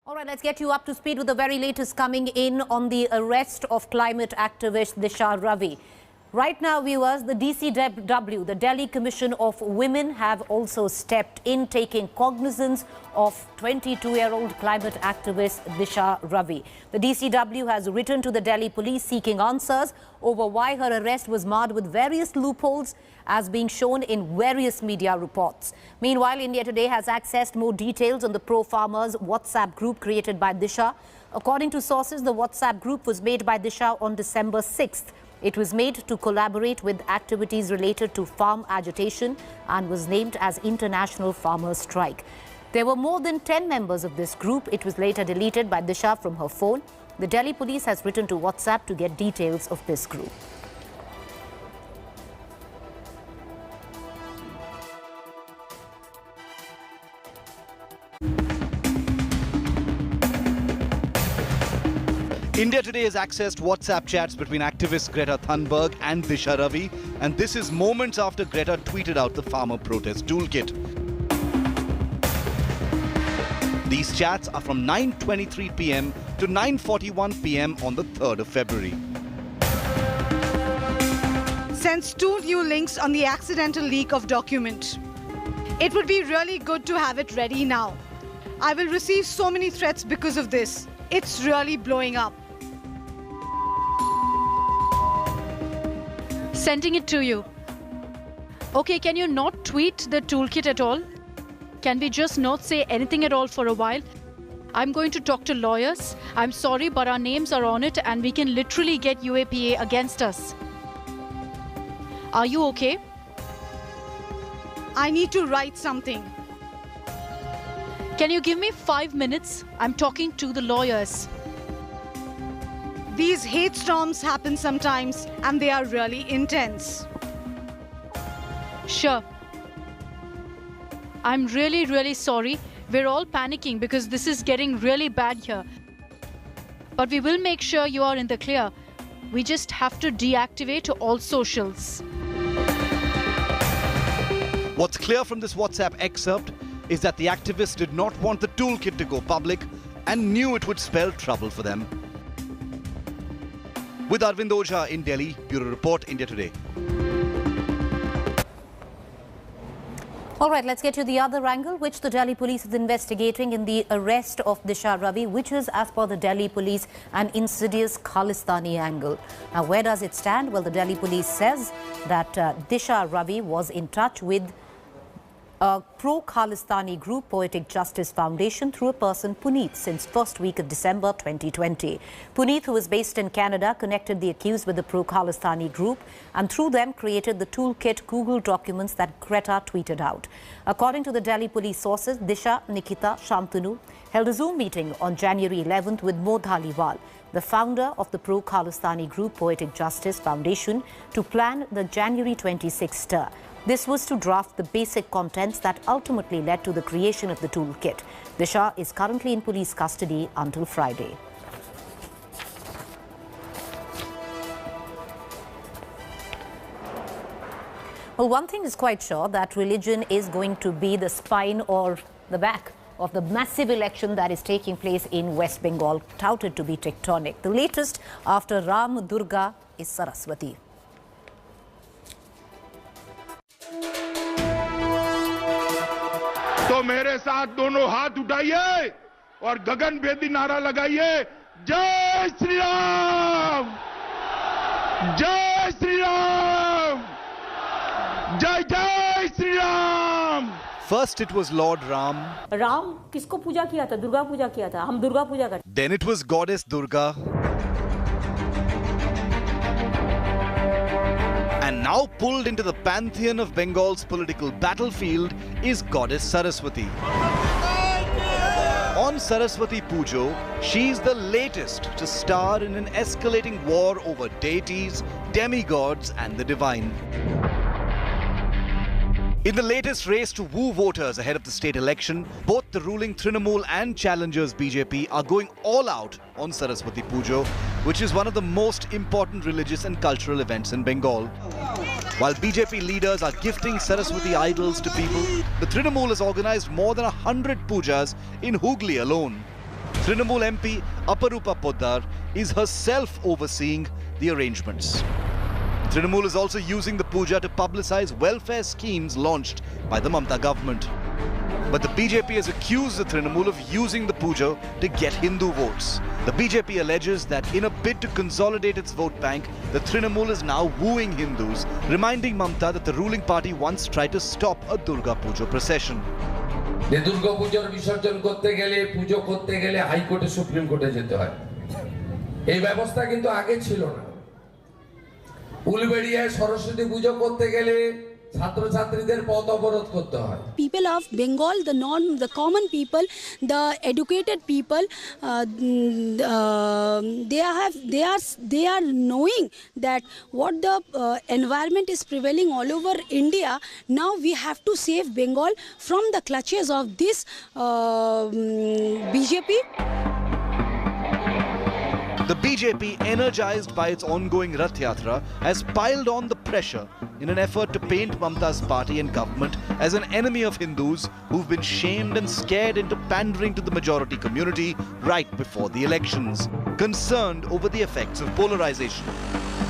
All right, let's get you up to speed with the very latest coming in on the arrest of climate activist Disha Ravi. Right now, viewers, the DCW, the Delhi Commission of Women, have also stepped in, taking cognizance of 22-year-old climate activist Disha Ravi. The DCW has written to the Delhi police seeking answers over why her arrest was marred with various loopholes, as being shown in various media reports. Meanwhile, India Today has accessed more details on the pro-farmers WhatsApp group created by Disha. According to sources, the WhatsApp group was made by Disha on December 6th. It was made to collaborate with activities related to farm agitation and was named as International Farmers' Strike. There were more than 10 members of this group. It was later deleted by Disha from her phone. The Delhi police has written to WhatsApp to get details of this group. India Today has accessed WhatsApp chats between activist Greta Thunberg and Disha Ravi, and this is moments after Greta tweeted out the farmer protest toolkit. These chats are from 9:23 p.m. to 9:41 p.m. on the 3rd of February. Sends 2 new links on the accidental leak of document. It would be really good to have it ready now. I will receive so many threats because of this. It's really blowing up. Sending it to you. Okay, can you not tweet the toolkit at all? Can we just not say anything at all for a while? I'm going to talk to lawyers. I'm sorry, but our names are on it and we can literally get UAPA against us. Are you okay? I need to write something. Can you give me 5 minutes? I'm talking to the lawyers. These hate storms happen sometimes and they are really intense. Sure. I'm really sorry. We're all panicking because this is getting really bad here. But we will make sure you are in the clear. We just have to deactivate all socials. What's clear from this WhatsApp excerpt is that the activists did not want the toolkit to go public and knew it would spell trouble for them. With Arvind Ojha in Delhi, Bureau Report, India Today. All right, let's get to the other angle, which the Delhi police is investigating in the arrest of Disha Ravi, which is, as per the Delhi police, an insidious Kalistani angle. Now, where does it stand? Well, the Delhi police says that Disha Ravi was in touch with a pro-Kalistani group, Poetic Justice Foundation, through a person, Puneet, since first week of December 2020. Puneet, who is based in Canada, connected the accused with the pro-Kalistani group and through them created the toolkit Google documents that Greta tweeted out. According to the Delhi police sources, Disha, Nikita, Shantanu held a Zoom meeting on January 11th with Mo Dhaliwal, the founder of the pro-Kalistani group Poetic Justice Foundation, to plan the January 26th stir. This was to draft the basic contents that ultimately led to the creation of the toolkit. Disha is currently in police custody until Friday. Well, one thing is quite sure, that religion is going to be the spine or the back of the massive election that is taking place in West Bengal, touted to be tectonic. The latest after Ram Durga is Saraswati. तो मेरे साथ दोनों हाथ उठाइए और गगन भेदी नारा लगाइए, जय श्री राम, जय श्री राम, जय जय Shri Ram. First it was Lord Ram. Ram किसको पूजा किया था? दुर्गा पूजा किया था. हम दुर्गा पूजा करते. Then it was Goddess Durga. And now pulled into the pantheon of Bengal's political battlefield is Goddess Saraswati. On Saraswati Pujo, she's the latest to star in an escalating war over deities, demigods and the divine. In the latest race to woo voters ahead of the state election, both the ruling Trinamool and challengers BJP are going all out on Saraswati Pujo, which is one of the most important religious and cultural events in Bengal. While BJP leaders are gifting Saraswati idols to people, the Trinamool has organized more than 100 pujas in Hooghly alone. Trinamool MP Aparupa Poddar is herself overseeing the arrangements. Trinamool is also using the puja to publicize welfare schemes launched by the Mamata government. But the BJP has accused the Trinamool of using the puja to get Hindu votes. The BJP alleges that in a bid to consolidate its vote bank, the Trinamool is now wooing Hindus, reminding Mamata that the ruling party once tried to stop a Durga Puja procession. Durga Puja বিসর্জন করতে গেলে পুজো করতে গেলে হাইকোর্টে supreme কোর্টে যেতে হয় এই ব্যবস্থা কিন্তু আগে ছিল না উলবেড়িয়ায় সরস্বতী পুজো করতে গেলে ছাত্রছাত্রীদের পথ অবরোধ করতে হয় People of Bengal, the common people, the educated people, they are knowing that what the environment is prevailing all over India. Now we have to save Bengal from the clutches of this BJP. The BJP, energized by its ongoing Rath Yatra, has piled on the pressure in an effort to paint Mamata's party and government as an enemy of Hindus who've been shamed and scared into pandering to the majority community right before the elections, concerned over the effects of polarization.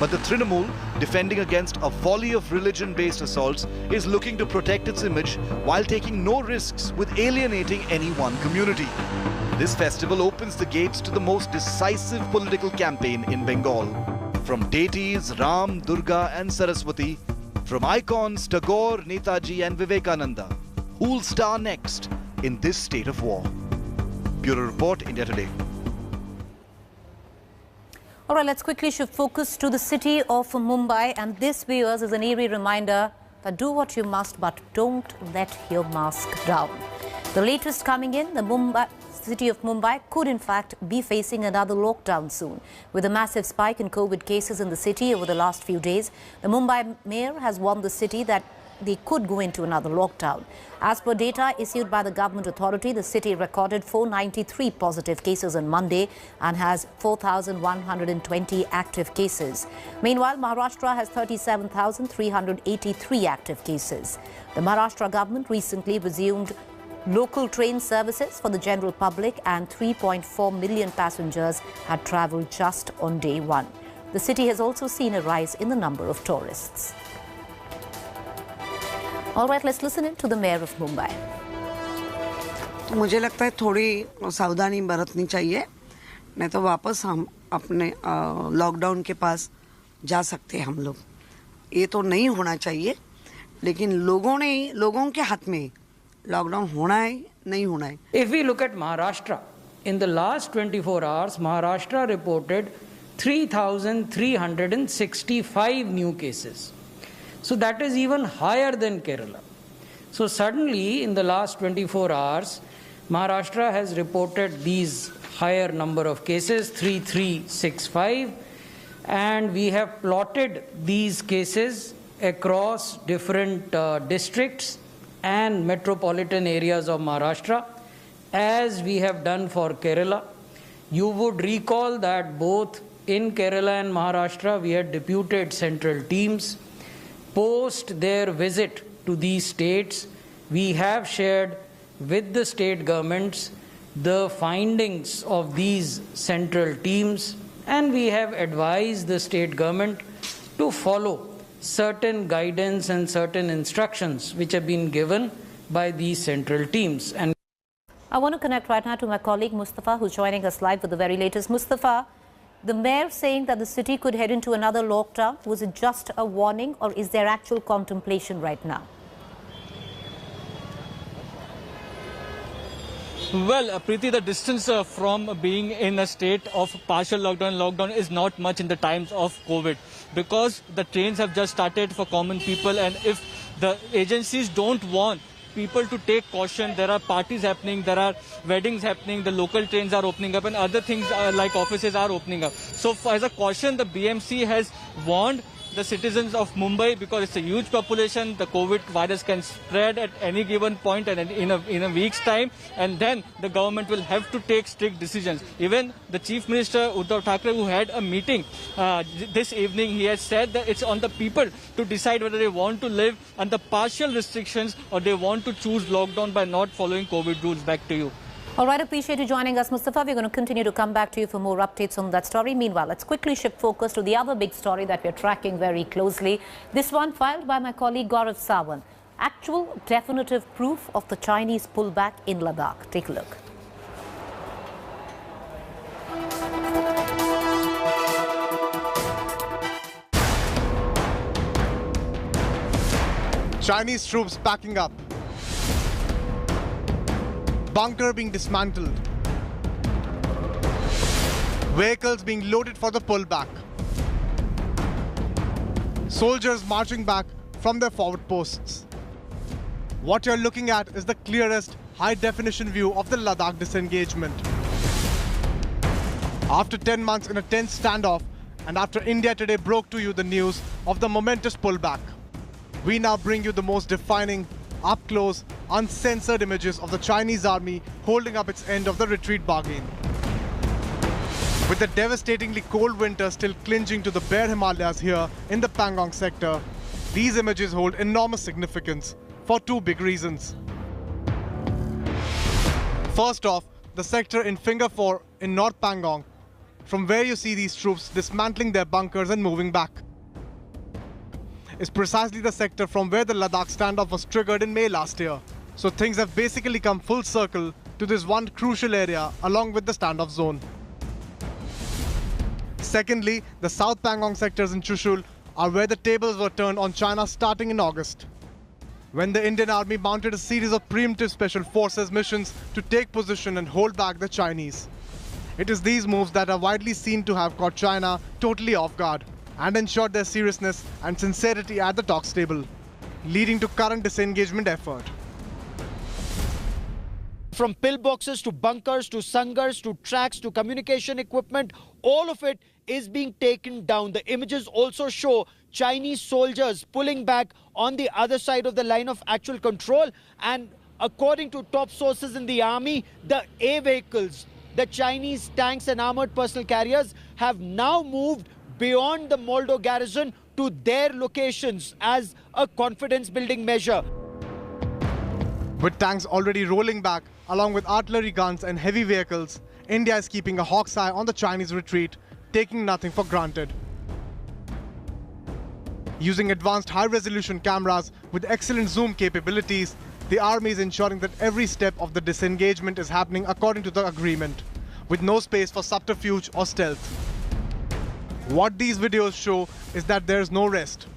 But the Trinamool, defending against a volley of religion-based assaults, is looking to protect its image while taking no risks with alienating any one community. This festival opens the gates to the most decisive political campaign in Bengal. From deities Ram, Durga and Saraswati, from icons Tagore, Netaji and Vivekananda, who'll star next in this state of war? Bureau Report, India Today. All right, let's quickly shift focus to the city of Mumbai, and this, viewers, is an eerie reminder that do what you must, but don't let your mask down. The latest coming in, the city of Mumbai could in fact be facing another lockdown soon. With a massive spike in COVID cases in the city over the last few days, the Mumbai mayor has warned the city that they could go into another lockdown. As per data issued by the government authority, the city recorded 493 positive cases on Monday and has 4,120 active cases. Meanwhile, Maharashtra has 37,383 active cases. The Maharashtra government recently resumed local train services for the general public, and 3.4 million passengers had travelled just on day one. The city has also seen a rise in the number of tourists. All right, let's listen in to the mayor of Mumbai. मुझे लगता है थोड़ी सावधानी बरतनी चाहिए, नहीं तो वापस हम अपने लॉकडाउन के पास जा सकते हैं हम लोग. ये तो नहीं होना चाहिए, लेकिन लोगों के हाथ में लॉकडाउन होना है नहीं होना है. If we look at Maharashtra, in the last 24 hours, Maharashtra reported 3,365 new cases. So that is even higher than Kerala. So suddenly, in the last 24 hours, Maharashtra has reported these higher number of cases, 3,365, and we have plotted these cases across different districts and metropolitan areas of Maharashtra, as we have done for Kerala. You would recall that both in Kerala and Maharashtra, we had deputed central teams. Post their visit to these states, we have shared with the state governments the findings of these central teams, and we have advised the state government to follow certain guidance and certain instructions which have been given by these central teams. And I want to connect right now to my colleague Mustafa, who's joining us live with the very latest. Mustafa, the mayor saying that the city could head into another lockdown, was it just a warning or is there actual contemplation right now? Well, Preeti, the distance from being in a state of partial lockdown is not much in the times of COVID, because the trains have just started for common people, and if the agencies don't want people to take caution, there are parties happening, there are weddings happening, the local trains are opening up and other things like offices are opening up. So as a caution, the BMC has warned the citizens of Mumbai, because it's a huge population, the COVID virus can spread at any given point and in a week's time, and then the government will have to take strict decisions. Even the Chief Minister Uddhav Thackeray, who had a meeting this evening, he has said that it's on the people to decide whether they want to live under partial restrictions or they want to choose lockdown by not following COVID rules. Back to you. All right, appreciate you joining us, Mustafa. We're going to continue to come back to you for more updates on that story. Meanwhile, let's quickly shift focus to the other big story that we're tracking very closely. This one filed by my colleague Gaurav Sawant. Actual definitive proof of the Chinese pullback in Ladakh. Take a look. Chinese troops backing up. Bunker being dismantled. Vehicles being loaded for the pullback. Soldiers marching back from their forward posts. What you're looking at is the clearest high-definition view of the Ladakh disengagement. After 10 months in a tense standoff, and after India today broke to you the news of the momentous pullback, we now bring you the most defining, up-close, uncensored images of the Chinese army holding up its end of the retreat bargain. With the devastatingly cold winter still clinging to the bare Himalayas here in the Pangong sector, these images hold enormous significance for two big reasons. First off, the sector in Finger 4 in North Pangong, from where you see these troops dismantling their bunkers and moving back, is precisely the sector from where the Ladakh standoff was triggered in May last year. So things have basically come full circle to this one crucial area along with the standoff zone. Secondly, the South Pangong sectors in Chushul are where the tables were turned on China starting in August, when the Indian Army mounted a series of preemptive special forces missions to take position and hold back the Chinese. It is these moves that are widely seen to have caught China totally off guard and ensured their seriousness and sincerity at the talks table, leading to current disengagement effort. From pillboxes to bunkers to sangars to tracks to communication equipment, all of it is being taken down. The images also show Chinese soldiers pulling back on the other side of the line of actual control. And according to top sources in the army, the A vehicles, the Chinese tanks and armored personal carriers have now moved beyond the Moldo garrison to their locations as a confidence-building measure. With tanks already rolling back, along with artillery guns and heavy vehicles, India is keeping a hawk's eye on the Chinese retreat, taking nothing for granted. Using advanced high-resolution cameras with excellent zoom capabilities, the army is ensuring that every step of the disengagement is happening according to the agreement, with no space for subterfuge or stealth. What these videos show is that there's no rest.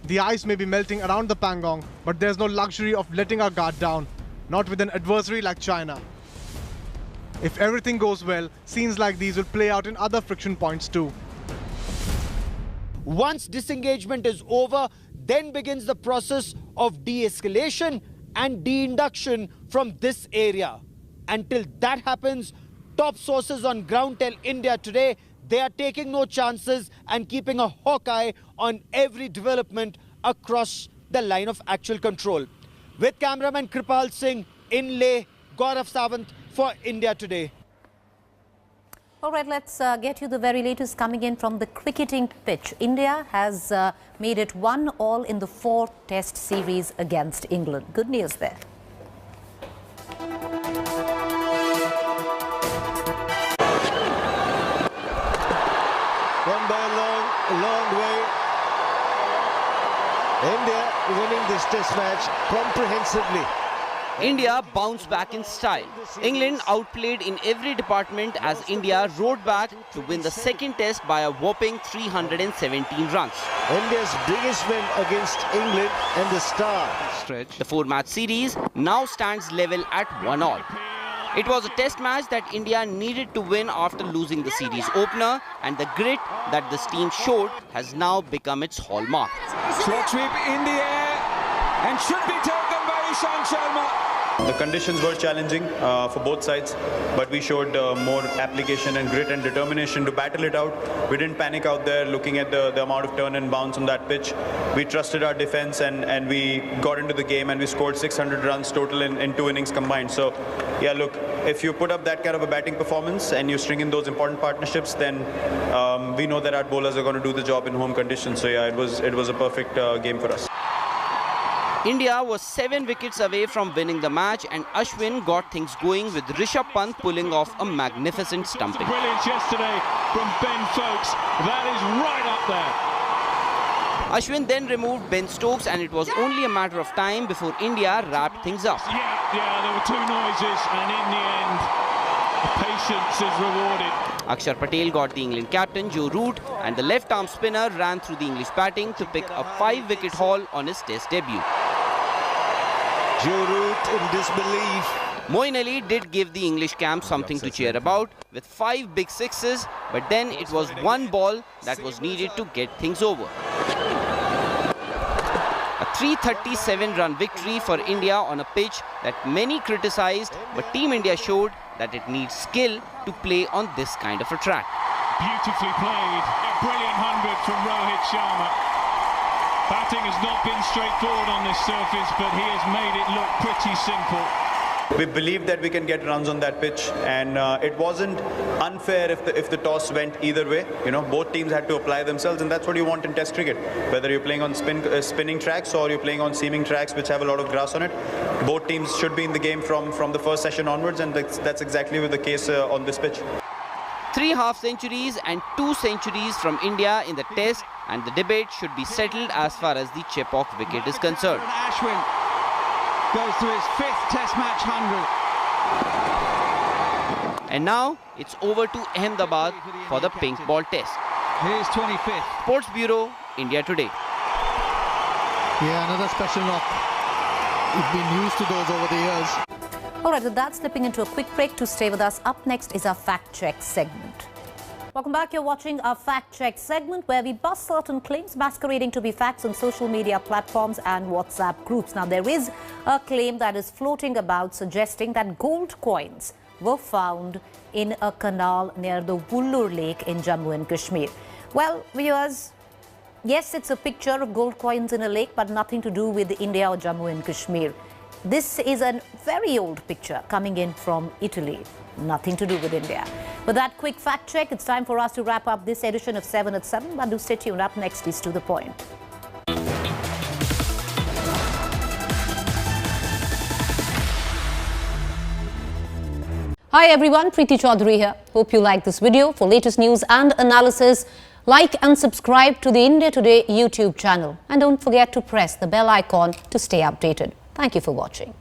The ice may be melting around the Pangong, but there's no luxury of letting our guard down, not with an adversary like China. If everything goes well, scenes like these will play out in other friction points too. Once disengagement is over, then begins the process of de-escalation and de-induction from this area. Until that happens, top sources on ground tell India today they are taking no chances and keeping a hawk eye on every development across the line of actual control. With cameraman Kripal Singh in Leh, Gaurav Sawant for India Today. All right, let's get you the very latest coming in from the cricketing pitch. India has made it 1-1 in the 4th Test series against England. Good news there. Gone by a long way. India winning this test match comprehensively. India bounced back in style. England outplayed in every department as India rode back to win the second test by a whopping 317 runs. India's biggest win against England and the star stretch. The 4-match series now stands level at 1-1. It was a test match that India needed to win after losing the series opener, and the grit that this team showed has now become its hallmark. Short sweep in the air and should be taken by Ishant Sharma. The conditions were challenging for both sides, but we showed more application and grit and determination to battle it out. We didn't panic out there looking at the amount of turn and bounce on that pitch. We trusted our defense and we got into the game and we scored 600 runs total in 2 innings combined. So, yeah, look, if you put up that kind of a batting performance and you string in those important partnerships, then we know that our bowlers are going to do the job in home conditions. So, yeah, it was a perfect game for us. India was 7 wickets away from winning the match, and Ashwin got things going with Rishabh Pant pulling off a magnificent stumping. Brilliance yesterday from Ben Stokes. That is right up there. Ashwin then removed Ben Stokes, and it was only a matter of time before India wrapped things up. Yeah, there were 2 noises, and in the end, patience is rewarded. Akshar Patel got the England captain Joe Root, and the left-arm spinner ran through the English batting to pick a 5-wicket haul on his Test debut. Joe Root in disbelief. Moeen Ali did give the English camp something to cheer about with 5 big sixes, but then it was one ball that was needed to get things over. A 337-run victory for India on a pitch that many criticised, but Team India showed that it needs skill to play on this kind of a track. Beautifully played. A brilliant 100 from Rohit Sharma. Batting has not been straightforward on this surface, but he has made it look pretty simple. We believed that we can get runs on that pitch, and it wasn't unfair if the toss went either way. You know, both teams had to apply themselves, and that's what you want in Test cricket. Whether you're playing on spinning tracks or you're playing on seaming tracks which have a lot of grass on it, both teams should be in the game from the first session onwards, and that's exactly the case on this pitch. 3 half-centuries and 2 centuries from India in the Test, and the debate should be settled as far as the Chepauk wicket is concerned. Ashwin goes to his 5th Test match 100. And now it's over to Ahmedabad for the pink ball test. Here's 25th. Sports Bureau, India Today. Yeah, another special knock. We've been used to those over the years. All right, with that, slipping into a quick break. To stay with us, up next is our fact check segment. Welcome back. You're watching our fact check segment where we bust certain claims masquerading to be facts on social media platforms and WhatsApp groups. Now, there is a claim that is floating about suggesting that gold coins were found in a canal near the Wullur Lake in Jammu and Kashmir. Well, viewers, yes, it's a picture of gold coins in a lake, but nothing to do with India or Jammu and Kashmir. This is a very old picture coming in from Italy. Nothing to do with India. With that quick fact check, it's time for us to wrap up this edition of 7 at 7. But do stay tuned. Up next is To The Point. Hi everyone, Preeti Chaudhary here. Hope you like this video. For latest news and analysis, like and subscribe to the India Today YouTube channel. And don't forget to press the bell icon to stay updated. Thank you for watching.